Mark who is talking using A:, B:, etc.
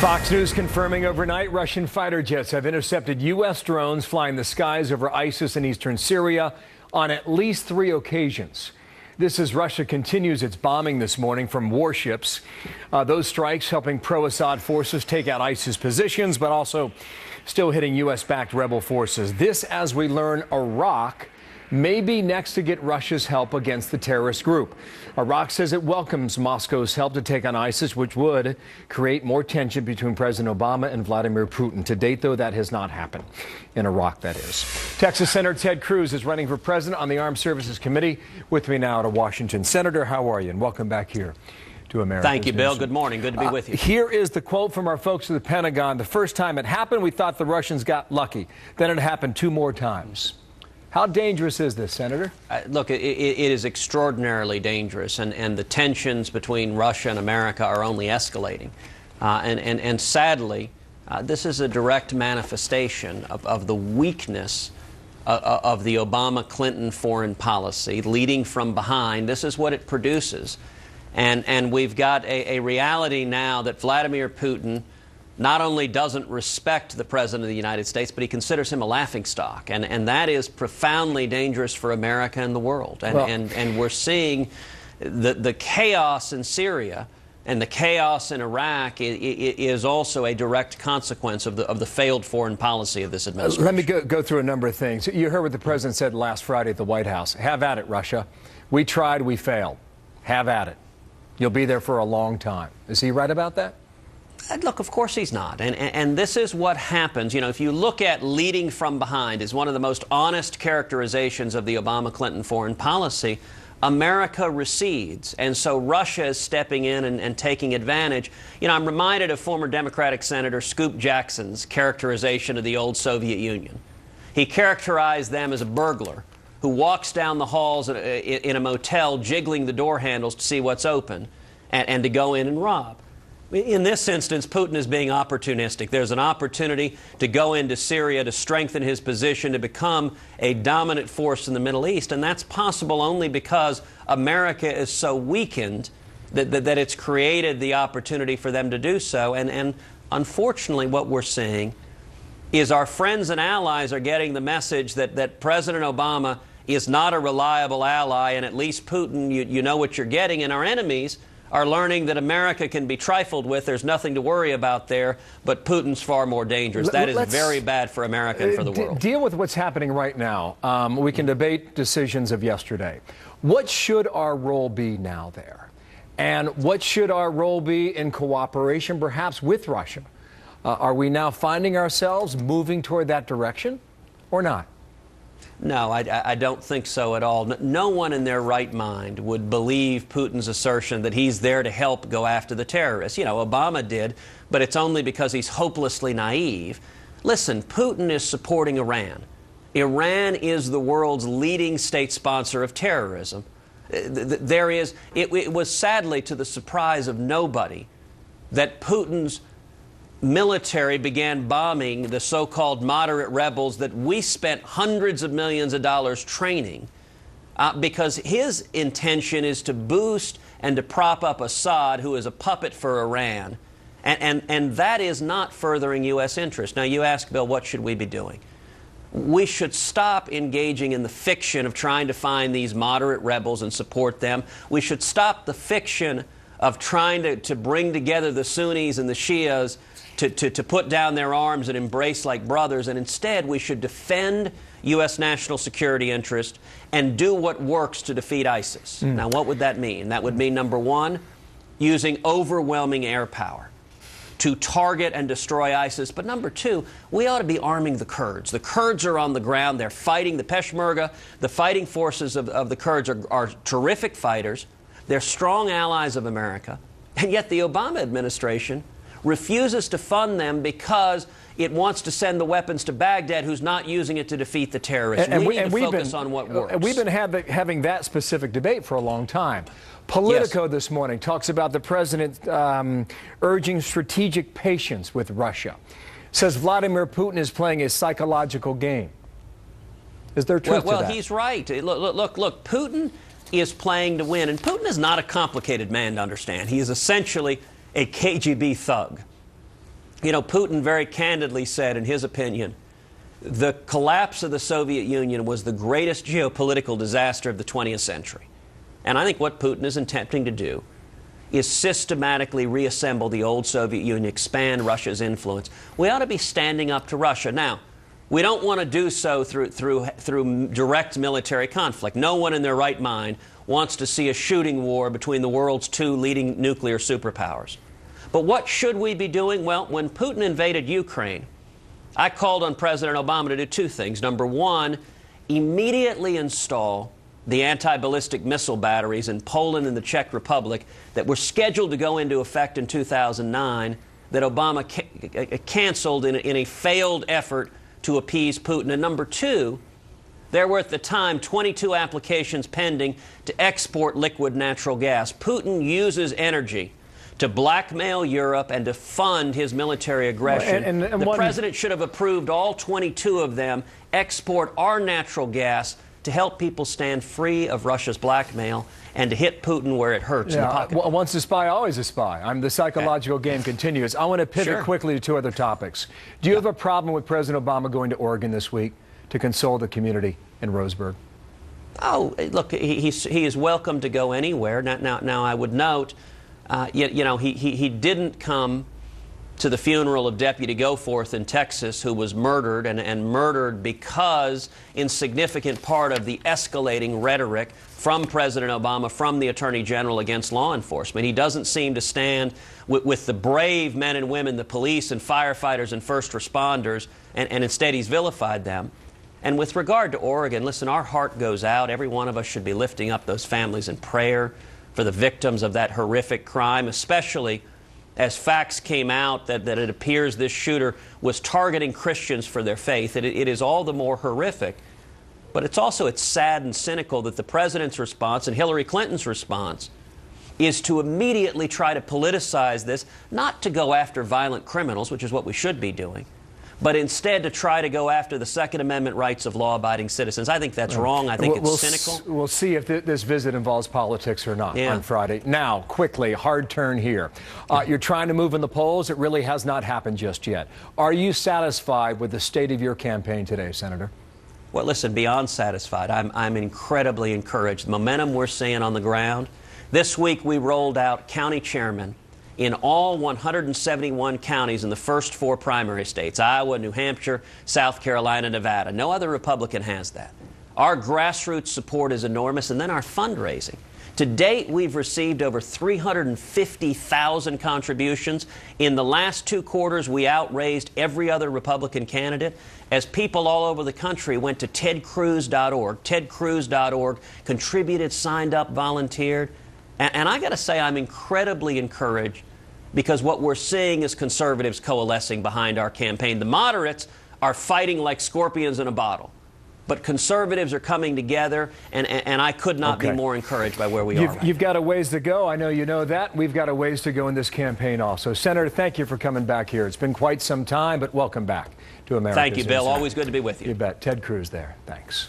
A: Fox News confirming overnight Russian fighter jets have intercepted U.S. drones flying the skies over ISIS in eastern Syria on at least 3 occasions. This as Russia continues its bombing this morning from warships. Those strikes helping pro-Assad forces take out ISIS positions, but also still hitting U.S.-backed rebel forces. This as we learn Iraq may be next to get Russia's help against the terrorist group. Iraq says it welcomes Moscow's help to take on ISIS, which would create more tension between President Obama and Vladimir Putin. To date, though, that has not happened. In Iraq, that is. Texas Senator Ted Cruz is running for president on the Armed Services Committee. With me now to Washington. Senator, how are you? And welcome back here to America.
B: Thank you, Bill. Good morning. Good to be with you.
A: Here is the quote from our folks at the Pentagon. The first time it happened, we thought the Russians got lucky. Then it happened 2 more times. How dangerous is this, Senator?
B: Look, it is extraordinarily dangerous, and the tensions between Russia and America are only escalating. And sadly, this is a direct manifestation of the weakness of the Obama-Clinton foreign policy, leading from behind. This is what it produces. And we've got a reality now that Vladimir Putin not only doesn't respect the President of the United States, but he considers him a laughingstock. And that is profoundly dangerous for America and the world. And we're seeing the chaos in Syria and the chaos in Iraq is also a direct consequence of the failed foreign policy of this administration.
A: Let me go through a number of things. You heard what the President said last Friday at the White House. Have at it, Russia. We tried, we failed. Have at it. You'll be there for a long time. Is he right about that?
B: Look, of course he's not. And this is what happens. You know, if you look at leading from behind as one of the most honest characterizations of the Obama-Clinton foreign policy, America recedes. And so Russia is stepping in and taking advantage. You know, I'm reminded of former Democratic Senator Scoop Jackson's characterization of the old Soviet Union. He characterized them as a burglar who walks down the halls in a motel, jiggling the door handles to see what's open and to go in and rob. In this instance, Putin is being opportunistic. There's an opportunity to go into Syria to strengthen his position, to become a dominant force in the Middle East. And that's possible only because America is so weakened that it's created the opportunity for them to do so. And unfortunately, what we're seeing is our friends and allies are getting the message that President Obama is not a reliable ally, and at least Putin, you know what you're getting, and our enemies are learning that America can be trifled with. There's nothing to worry about there, but Putin's far more dangerous. That is very bad for America and for the world.
A: Deal with what's happening right now. We can debate decisions of yesterday. What should our role be now there? And what should our role be in cooperation, perhaps with Russia? Are we now finding ourselves moving toward that direction or not?
B: No, I don't think so at all. No one in their right mind would believe Putin's assertion that he's there to help go after the terrorists. You know, Obama did, but it's only because he's hopelessly naive. Listen, Putin is supporting Iran. Iran is the world's leading state sponsor of terrorism. It was sadly to the surprise of nobody that Putin's military began bombing the so-called moderate rebels that we spent hundreds of millions of dollars training because his intention is to boost and to prop up Assad, who is a puppet for Iran. And that is not furthering U.S. interests. Now, you ask, Bill, what should we be doing? We should stop engaging in the fiction of trying to find these moderate rebels and support them. We should stop the fiction of trying to bring together the Sunnis and the Shias to put down their arms and embrace like brothers, and instead we should defend U.S. national security interest and do what works to defeat ISIS. Now, what would that mean? That would mean, number one, using overwhelming air power to target and destroy ISIS. But number two, we ought to be arming the Kurds. The Kurds are on the ground. They're fighting. The Peshmerga, the fighting forces of the Kurds are terrific fighters. They're strong allies of America. And yet the Obama administration refuses to fund them because it wants to send the weapons to Baghdad, who's not using it to defeat the terrorists. We need to focus on what works.
A: We've been having that specific debate for a long time. Politico this morning talks about the president urging strategic patience with Russia. Says Vladimir Putin is playing a psychological game. Is there truth to that?
B: Well, he's right. Look, Putin is playing to win. And Putin is not a complicated man to understand. He is essentially a KGB thug. You know, Putin very candidly said, in his opinion, the collapse of the Soviet Union was the greatest geopolitical disaster of the 20th century. And I think what Putin is attempting to do is systematically reassemble the old Soviet Union, expand Russia's influence. We ought to be standing up to Russia. Now, we don't want to do so through direct military conflict. No one in their right mind wants to see a shooting war between the world's two leading nuclear superpowers. But what should we be doing? Well, when Putin invaded Ukraine, I called on President Obama to do two things. Number one, immediately install the anti-ballistic missile batteries in Poland and the Czech Republic that were scheduled to go into effect in 2009 that Obama canceled in a failed effort to appease Putin. And number two, there were at the time 22 applications pending to export liquid natural gas. Putin uses energy to blackmail Europe and to fund his military aggression. The president should have approved all 22 of them, export our natural gas to help people stand free of Russia's blackmail and to hit Putin where it hurts in the pocket.
A: Once a spy, always a spy. The psychological game continues. I want to pivot quickly to two other topics. Do you have a problem with President Obama going to Oregon this week to console the community in Roseburg?
B: Oh, look, he is welcome to go anywhere. Now I would note, he didn't come to the funeral of Deputy Goforth in Texas, who was murdered, and murdered because, in significant part, of the escalating rhetoric from President Obama, from the Attorney General against law enforcement. He doesn't seem to stand with the brave men and women, the police and firefighters and first responders, and instead he's vilified them. And with regard to Oregon, listen, our heart goes out. Every one of us should be lifting up those families in prayer for the victims of that horrific crime, especially as facts came out that it appears this shooter was targeting Christians for their faith. It is all the more horrific. But it's sad and cynical that the president's response and Hillary Clinton's response is to immediately try to politicize this, not to go after violent criminals, which is what we should be doing, but instead to try to go after the Second Amendment rights of law-abiding citizens. I think that's wrong. I think it's cynical.
A: We'll see if this visit involves politics or not on Friday. Now, quickly, hard turn here. You're trying to move in the polls. It really has not happened just yet. Are you satisfied with the state of your campaign today, Senator?
B: Well, listen, beyond satisfied. I'm incredibly encouraged. The momentum we're seeing on the ground. This week we rolled out county chairmen in all 171 counties in the first 4 primary states: Iowa, New Hampshire, South Carolina, Nevada. No other Republican has that. Our grassroots support is enormous, and then our fundraising. To date, we've received over 350,000 contributions. In the last 2 quarters, we outraised every other Republican candidate as people all over the country went to tedcruz.org, contributed, signed up, volunteered. And I got to say, I'm incredibly encouraged because what we're seeing is conservatives coalescing behind our campaign. The moderates are fighting like scorpions in a bottle. But conservatives are coming together, and I could not be more encouraged by where we are.
A: You've got a ways to go. I know you know that. We've got a ways to go in this campaign also. Senator, thank you for coming back here. It's been quite some time, but welcome back to America.
B: Thank you, Bill. Always good to be with you.
A: You bet. Ted Cruz there. Thanks.